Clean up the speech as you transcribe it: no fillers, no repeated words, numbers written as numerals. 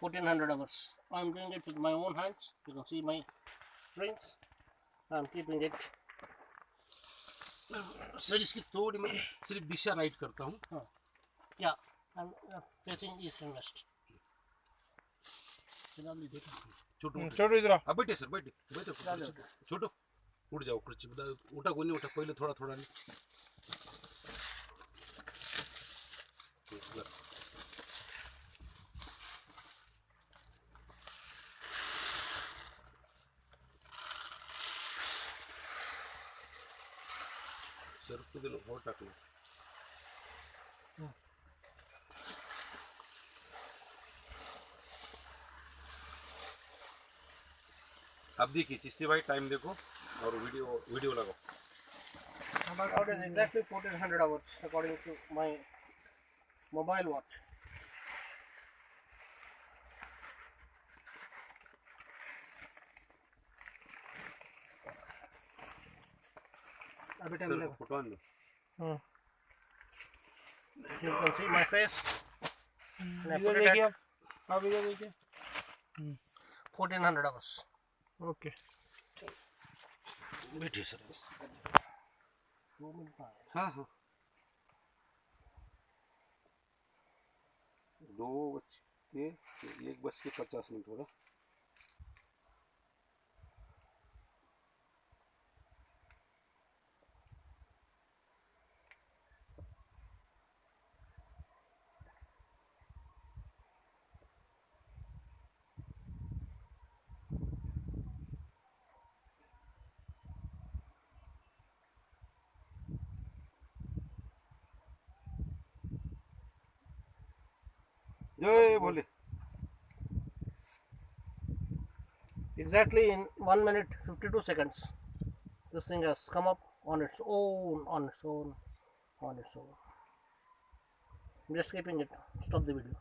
1400 hours. I'm doing it with my own hands. You can see my rings. I'm keeping it. Sir इसकी थोड़ी मैं सिर्फ दिशा right करता हूँ. Yeah, I'm facing east and west. छोटू छोटू इधर अब बैठे सर बैठे छोटू उठ जाओ कुछ उठा कोई नहीं उठा पहले थोड़ा थोड़ा नहीं. सर खुद हो टाकलं. अब देखिए चिश्ती भाई टाइम देखो और वीडियो लगाओ. About is exactly 1400 hours according to my mobile watch. Sir photo आन दो. You can see my face. इधर देखिए आप इधर देखिए. 1400 hours. ओके बैठिए सर. हाँ हाँ 1:50 होगा. जय बोले. Exactly in 1 minute 52 seconds. This thing has come up on its own, on its own, on its own. I'm just keeping it. Stop the video.